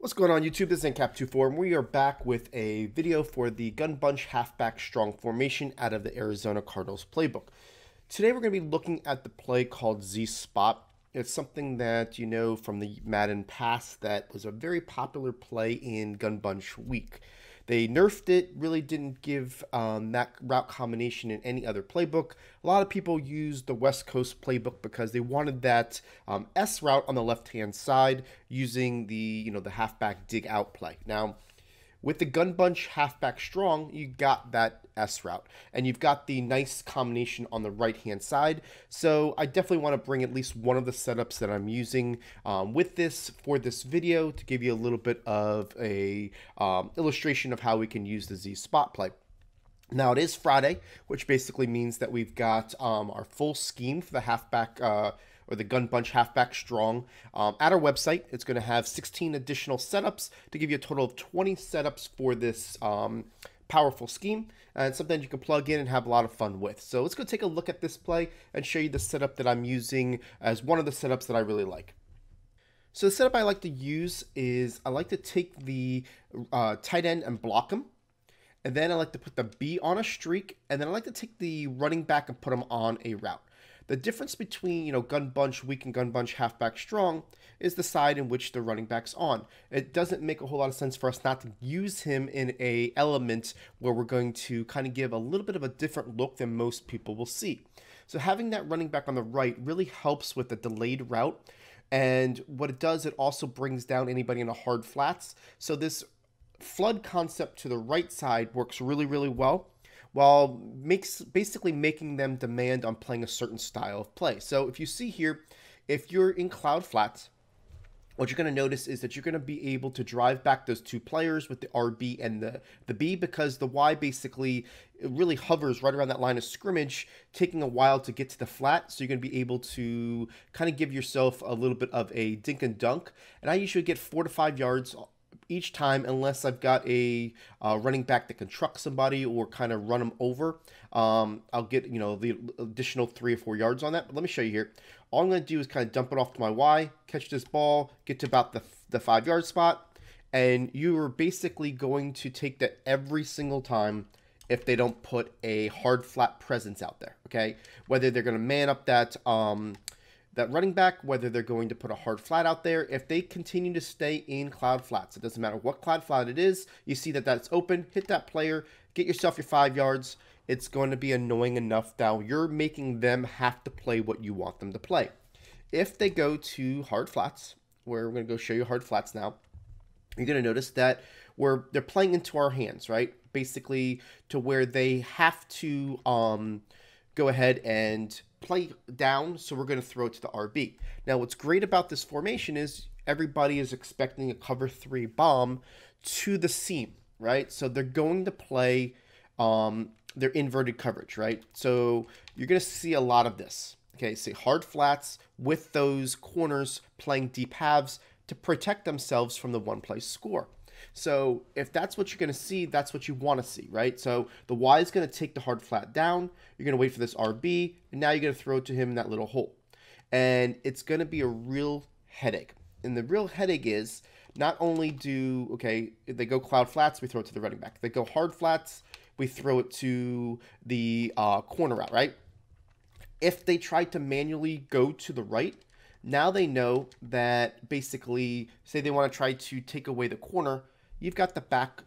What's going on YouTube? This is Cap24 and we are back with a video for the gun bunch halfback strong formation out of the Arizona Cardinals playbook. Today we're going to be looking at the play called Z-Spot. It's something that you know from the Madden past that was a very popular play in gun bunch week. They nerfed it, really didn't give that route combination in any other playbook. A lot of people used the West Coast playbook because they wanted that S route on the left-hand side using the halfback dig out play. Now, with the gun bunch halfback strong, you got that S route, and you've got the nice combination on the right-hand side. So I definitely want to bring at least one of the setups that I'm using with this for this video to give you a little bit of a illustration of how we can use the Z spot play. Now it is Friday, which basically means that we've got our full scheme for the halfback or the gun bunch halfback strong at our website. It's going to have 16 additional setups to give you a total of 20 setups for this powerful scheme, and something you can plug in and have a lot of fun with. So let's go take a look at this play and show you the setup that I'm using as one of the setups that I really like. So the setup I like to use is I like to take the tight end and block him. And then I like to put the B on a streak, and then I like to take the running back and put him on a route. The difference between, gun bunch weak and gun bunch halfback strong is the side in which the running back's on. It doesn't make a whole lot of sense for us not to use him in a element where we're going to kind of give a little bit of a different look than most people will see. So having that running back on the right really helps with the delayed route. And what it does, it also brings down anybody in a hard flats. So this flood concept to the right side works really, really well, while basically making them demand on playing a certain style of play. So if you see here, if you're in cloud flats, what you're going to notice is that you're going to be able to drive back those two players with the RB and the B, because the Y basically really hovers right around that line of scrimmage, taking a while to get to the flat. So you're going to be able to kind of give yourself a little bit of a dink and dunk. And I usually get 4 to 5 yards each time, unless I've got a running back that can truck somebody or kind of run them over. I'll get, the additional 3 or 4 yards on that. But let me show you here. All I'm going to do is kind of dump it off to my Y, catch this ball, get to about the 5-yard spot, and you are basically going to take that every single time if they don't put a hard flat presence out there, okay? Whether they're going to man up that running back, whether they're going to put a hard flat out there, if they continue to stay in cloud flats, it doesn't matter what cloud flat it is, you see that that's open, hit that player, get yourself your 5 yards. It's going to be annoying enough now. You're making them have to play what you want them to play. If they go to hard flats, where we're going to go show you hard flats now, you're going to notice that they're playing into our hands, right? Basically to where they have to go ahead and play down, so we're going to throw it to the RB. Now, what's great about this formation is everybody is expecting a cover 3 bomb to the seam, right? So they're going to play their inverted coverage, right? So you're going to see a lot of this. Okay, see hard flats with those corners playing deep halves to protect themselves from the one-play score. So if that's what you're going to see, that's what you want to see, right? So the Y is going to take the hard flat down. You're going to wait for this RB, and now you're going to throw it to him in that little hole. And it's going to be a real headache. And the real headache is not only if they go cloud flats, we throw it to the running back. If they go hard flats, we throw it to the corner route, right? If they try to manually go to the right, now they know that basically, say they want to try to take away the corner, you've got the back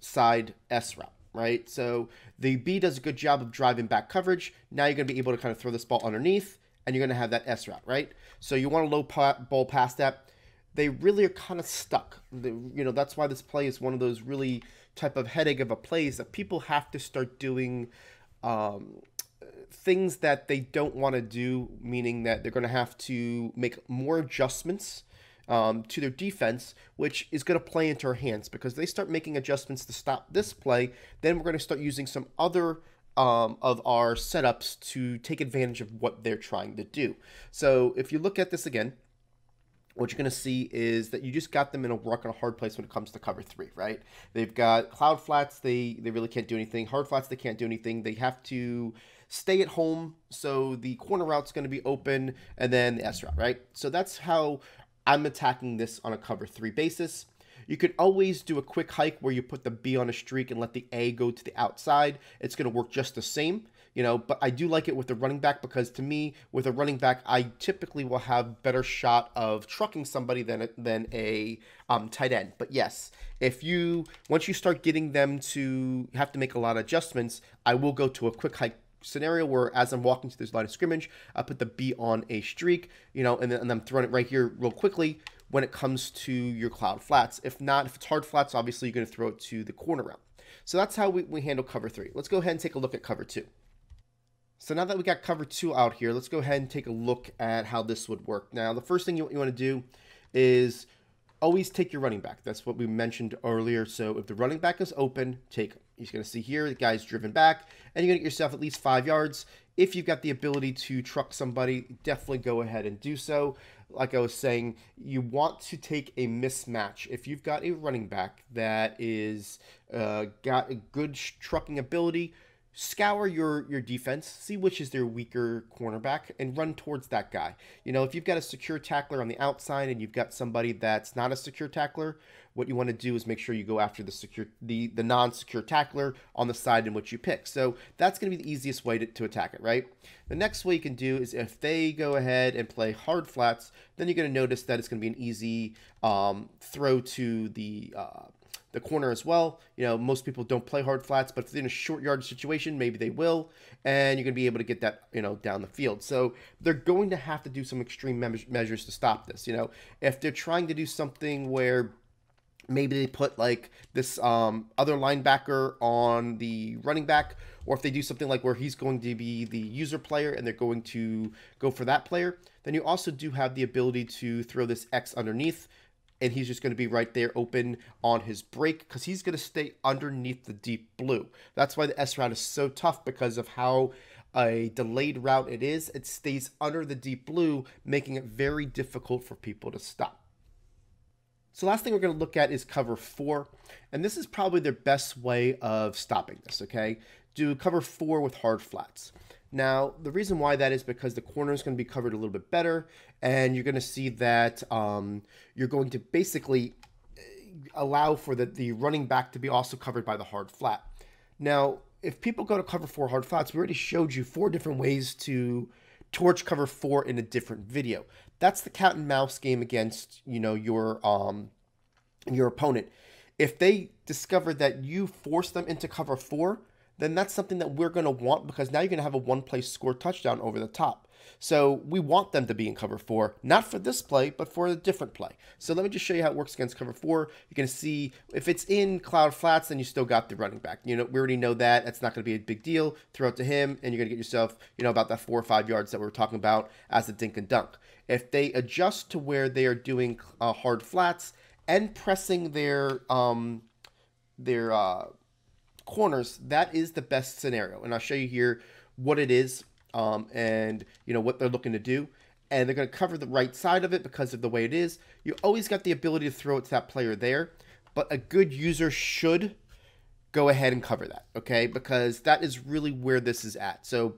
side S route, right? So the B does a good job of driving back coverage. Now you're going to be able to kind of throw this ball underneath, and you're going to have that S route, right? So you want a low ball past that. They really are kind of stuck. That's why this play is one of those really type of headache of a plays that people have to start doing things that they don't want to do, meaning that they're going to have to make more adjustments to their defense, which is going to play into our hands, because they start making adjustments to stop this play. Then we're going to start using some other of our setups to take advantage of what they're trying to do. So if you look at this again, what you're going to see is that you just got them in a rock and a hard place when it comes to cover 3, right? They've got cloud flats. They really can't do anything. Hard flats, they can't do anything. They have to stay at home, so the corner route's going to be open, and then the S route, right? So that's how I'm attacking this on a cover 3 basis. You could always do a quick hike where you put the B on a streak and let the A go to the outside. It's going to work just the same. But I do like it with the running back because to me, with a running back, I typically will have better shot of trucking somebody than a tight end. But yes, once you start getting them to have to make a lot of adjustments, I will go to a quick hike scenario where as I'm walking to this line of scrimmage, I put the B on a streak, and I'm throwing it right here real quickly when it comes to your cloud flats. If it's hard flats, obviously you're going to throw it to the corner route. So that's how we handle cover 3. Let's go ahead and take a look at cover 2. So now that we got cover 2 out here, let's go ahead and take a look at how this would work. Now, the first thing you want to do is always take your running back. That's what we mentioned earlier. So if the running back is open, take him. You're going to see here, the guy's driven back, and you're going to get yourself at least 5 yards. If you've got the ability to truck somebody, definitely go ahead and do so. Like I was saying, you want to take a mismatch. If you've got a running back that is got a good trucking ability, scour your defense, see which is their weaker cornerback, and run towards that guy. If you've got a secure tackler on the outside and you've got somebody that's not a secure tackler, what you want to do is make sure you go after the non-secure tackler on the side in which you pick. So that's going to be the easiest way to attack it, right? The next way you can do is if they go ahead and play hard flats, then you're going to notice that it's going to be an easy throw to the corner as well. Most people don't play hard flats, but if they're in a short yardage situation, maybe they will, and you're going to be able to get that, down the field. So they're going to have to do some extreme measures to stop this. If they're trying to do something where maybe they put like this other linebacker on the running back, or if they do something like where he's going to be the user player and they're going to go for that player, then you also do have the ability to throw this X underneath, and he's just going to be right there open on his break because he's going to stay underneath the deep blue. That's why the S route is so tough, because of how a delayed route it is. It stays under the deep blue, making it very difficult for people to stop. So last thing we're going to look at is cover 4, and this is probably their best way of stopping this, okay? Do cover 4 with hard flats. Now, the reason why that is because the corner is going to be covered a little bit better, and you're going to see that you're going to basically allow for the running back to be also covered by the hard flat. Now, if people go to cover 4 hard flats, we already showed you 4 different ways to torch cover 4 in a different video. That's the cat and mouse game against, your opponent. If they discover that you force them into cover 4, then that's something that we're going to want, because now you're going to have a one-play score touchdown over the top. So we want them to be in cover 4, not for this play, but for a different play. So let me just show you how it works against cover 4. You're going to see if it's in cloud flats, then you still got the running back. We already know that. That's not going to be a big deal. Throw it to him, and you're going to get yourself, about that 4 or 5 yards that we were talking about as a dink and dunk. If they adjust to where they are doing hard flats and pressing their corners, that is the best scenario. And I'll show you here what it is and what they're looking to do. And they're going to cover the right side of it because of the way it is. You always got the ability to throw it to that player there, but a good user should go ahead and cover that, okay? Because that is really where this is at. So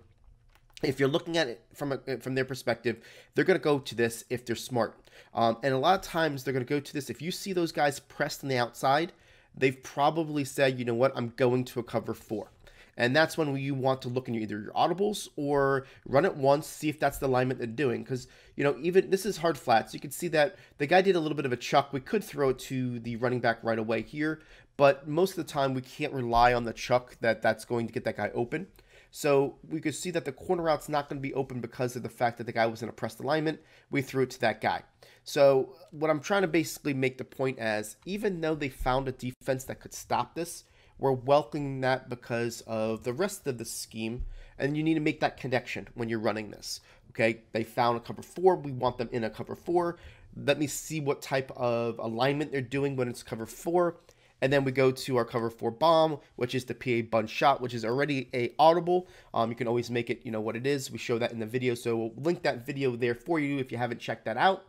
if you're looking at it from their perspective, they're going to go to this if they're smart. And a lot of times they're going to go to this. If you see those guys pressed on the outside, they've probably said, you know what, I'm going to a cover 4. And that's when you want to look in either your audibles or run it once, see if that's the alignment they're doing. Because, even this is hard flats. You can see that the guy did a little bit of a chuck. We could throw it to the running back right away here, but most of the time we can't rely on the chuck that's going to get that guy open. So we could see that the corner route's not going to be open because of the fact that the guy was in a pressed alignment. We threw it to that guy. So what I'm trying to basically make the point as, even though they found a defense that could stop this, we're welcoming that because of the rest of the scheme, and you need to make that connection when you're running this. Okay, they found a cover 4. We want them in a cover 4. Let me see what type of alignment they're doing when it's cover 4. And then we go to our cover 4 bomb, which is the PA bunch shot, which is already a audible. You can always make it, what it is. We show that in the video, so we'll link that video there for you if you haven't checked that out.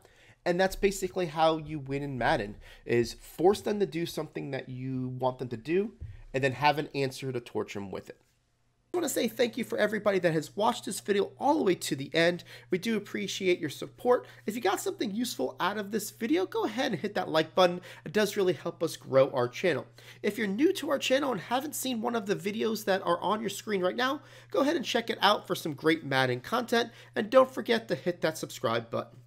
And that's basically how you win in Madden, is force them to do something that you want them to do, and then have an answer to torch them with it. I want to say thank you for everybody that has watched this video all the way to the end. We do appreciate your support. If you got something useful out of this video, go ahead and hit that like button. It does really help us grow our channel. If you're new to our channel and haven't seen one of the videos that are on your screen right now, go ahead and check it out for some great Madden content, and don't forget to hit that subscribe button.